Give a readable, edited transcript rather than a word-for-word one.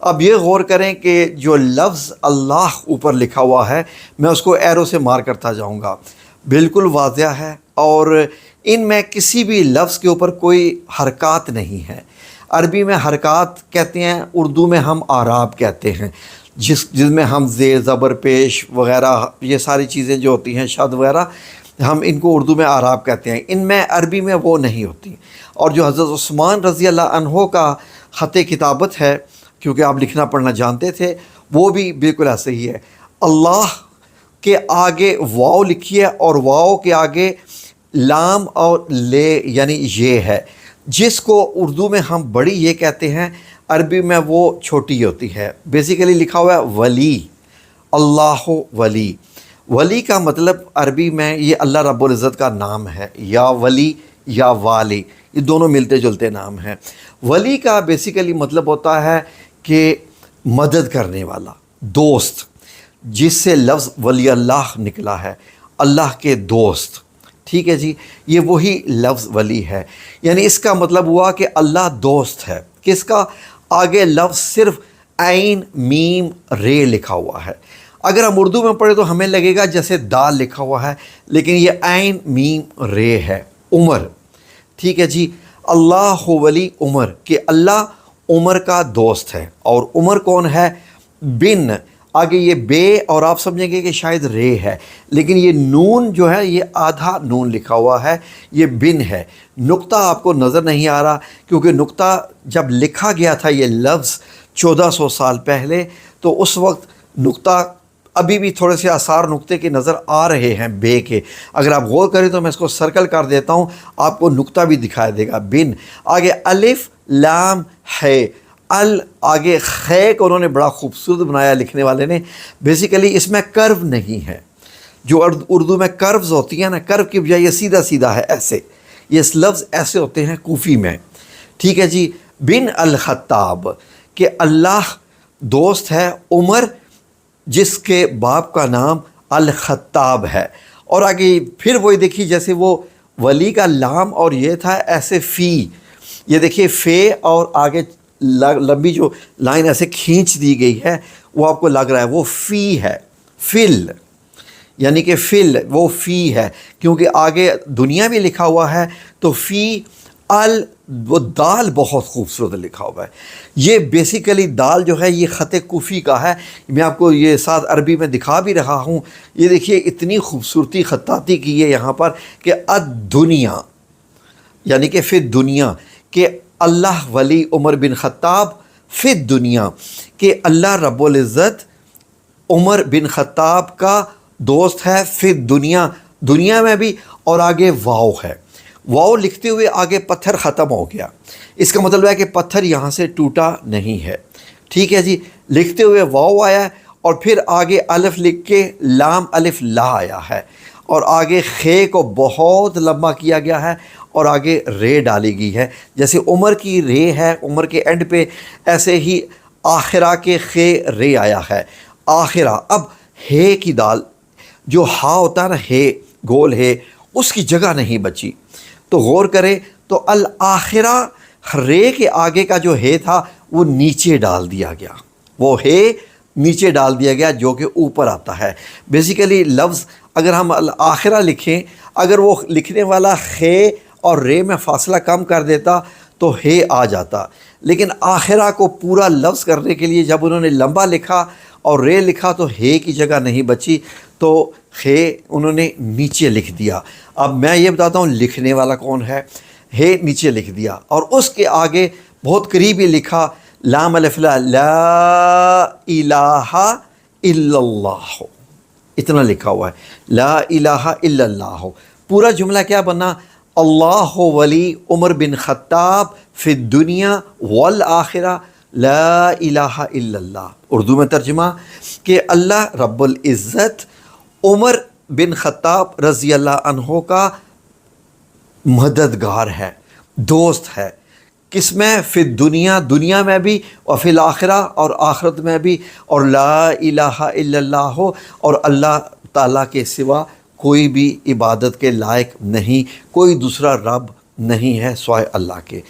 اب یہ غور کریں کہ جو لفظ اللہ اوپر لکھا ہوا ہے میں اس کو ایرو سے مار کرتا جاؤں گا، بالکل واضح ہے، اور ان میں کسی بھی لفظ کے اوپر کوئی حرکات نہیں ہے۔ عربی میں حرکات کہتے ہیں، اردو میں ہم اعراب کہتے ہیں، جس میں ہم زیر زبر پیش وغیرہ یہ ساری چیزیں جو ہوتی ہیں شد وغیرہ، ہم ان کو اردو میں اعراب کہتے ہیں، ان میں عربی میں وہ نہیں ہوتی۔ اور جو حضرت عثمان رضی اللہ عنہ کا خط کتابت ہے، کیونکہ آپ لکھنا پڑھنا جانتے تھے، وہ بھی بالکل ایسے ہی ہے۔ اللہ کے آگے واو لکھی ہے اور واو کے آگے لام اور لے یعنی یہ ہے، جس کو اردو میں ہم بڑی یہ کہتے ہیں، عربی میں وہ چھوٹی ہوتی ہے۔ بیسیکلی لکھا ہوا ہے ولی، اللہ ولی۔ ولی کا مطلب عربی میں یہ اللہ رب العزت کا نام ہے، یا ولی یا والی، یہ دونوں ملتے جلتے نام ہیں۔ ولی کا بیسیکلی مطلب ہوتا ہے کہ مدد کرنے والا، دوست، جس سے لفظ ولی اللہ نکلا ہے، اللہ کے دوست۔ ٹھیک ہے جی، یہ وہی لفظ ولی ہے، یعنی اس کا مطلب ہوا کہ اللہ دوست ہے۔ کس کا؟ آگے لفظ صرف عین میم رے لکھا ہوا ہے۔ اگر ہم اردو میں پڑھیں تو ہمیں لگے گا جیسے دال لکھا ہوا ہے، لیکن یہ عین میم رے ہے، عمر۔ ٹھیک ہے جی، اللہ ولی عمر، کہ اللہ عمر کا دوست ہے۔ اور عمر کون ہے؟ بن، آگے یہ بے اور آپ سمجھیں گے کہ شاید رے ہے، لیکن یہ نون جو ہے یہ آدھا نون لکھا ہوا ہے، یہ بن ہے۔ نقطہ آپ کو نظر نہیں آ رہا، کیونکہ نقطہ جب لکھا گیا تھا یہ لفظ 1400 سال پہلے، تو اس وقت نقطہ ابھی بھی تھوڑے سے آثار نقطے کے نظر آ رہے ہیں بے کے۔ اگر آپ غور کریں تو میں اس کو سرکل کر دیتا ہوں، آپ کو نقطہ بھی دکھائی دے گا، بن۔ آگے الف لام ہے، آگے خے کو انہوں نے بڑا خوبصورت بنایا لکھنے والے نے۔ بیسیکلی اس میں کرو نہیں ہے، جو اردو میں کروز ہوتی ہیں نا، کرو کی بجائے یہ سیدھا سیدھا ہے، ایسے، یہ لفظ ایسے ہوتے ہیں کوفی میں۔ ٹھیک ہے جی، بن الخطاب، کہ اللہ دوست ہے عمر جس کے باپ کا نام الخطاب ہے۔ اور آگے پھر وہی دیکھیے، جیسے وہ ولی کا لام اور یہ تھا، ایسے فی، یہ دیکھیے فے، اور آگے لمبی جو لائن ایسے کھینچ دی گئی ہے، وہ آپ کو لگ رہا ہے وہ فی ہے، فل، یعنی کہ فل وہ فی ہے، کیونکہ آگے دنیا بھی لکھا ہوا ہے، تو فی وہ دال بہت خوبصورت لکھا ہوا ہے۔ یہ بیسیکلی دال جو ہے یہ خط کوفی کا ہے، میں آپ کو یہ ساتھ عربی میں دکھا بھی رہا ہوں۔ یہ دیکھیے اتنی خوبصورتی خطاطی کی ہے یہاں پر کہ الدنیا، یعنی کہ فی دنیا، کہ اللہ ولی عمر بن خطاب فی دنیا، کہ اللہ رب العزت عمر بن خطاب کا دوست ہے فی دنیا، دنیا میں بھی۔ اور آگے واو ہے، واو لکھتے ہوئے آگے پتھر ختم ہو گیا، اس کا مطلب ہے کہ پتھر یہاں سے ٹوٹا نہیں ہے۔ ٹھیک ہے جی، لکھتے ہوئے واو آیا ہے، اور پھر آگے الف لکھ کے لام الف لا آیا ہے، اور آگے خے کو بہت لمبا کیا گیا ہے، اور آگے رے ڈالی گئی ہے، جیسے عمر کی رے ہے عمر کے اینڈ پہ، ایسے ہی آخرہ کے خے رے آیا ہے، آخرہ۔ اب ہے کی دال جو ہا ہوتا ہے نا، ہے گول ہے، اس کی جگہ نہیں بچی، تو غور کرے تو الآخرہ رے کے آگے کا جو ہے تھا وہ نیچے ڈال دیا گیا، وہ ہے نیچے ڈال دیا گیا جو کہ اوپر آتا ہے۔ بیسیکلی لفظ اگر ہم الآخرہ لکھیں، اگر وہ لکھنے والا خے اور رے میں فاصلہ کم کر دیتا تو ہے آ جاتا، لیکن آخرہ کو پورا لفظ کرنے کے لیے جب انہوں نے لمبا لکھا اور رے لکھا تو ہے کی جگہ نہیں بچی، تو ہے انہوں نے نیچے لکھ دیا۔ اب میں یہ بتاتا ہوں لکھنے والا کون ہے، نیچے لکھ دیا، اور اس کے آگے بہت قریبی لکھا لام الف لا، لا الہ الا اللہ، اتنا لکھا ہوا ہے، لا الہ الا اللہ۔ پورا جملہ کیا بنا؟ اللہ ولی عمر بن خطاب فی الدنیا والآخرہ لا الہ الا اللہ۔ اردو میں ترجمہ کہ اللہ رب العزت عمر بن خطاب رضی اللہ عنہ کا مددگار ہے، دوست ہے، کس میں؟ فی دنیا، دنیا میں بھی، اور فی الآخرہ، اور آخرت میں بھی، اور لا الہ الا اللہ، اور اللہ تعالیٰ کے سوا کوئی بھی عبادت کے لائق نہیں، کوئی دوسرا رب نہیں ہے سوائے اللہ کے۔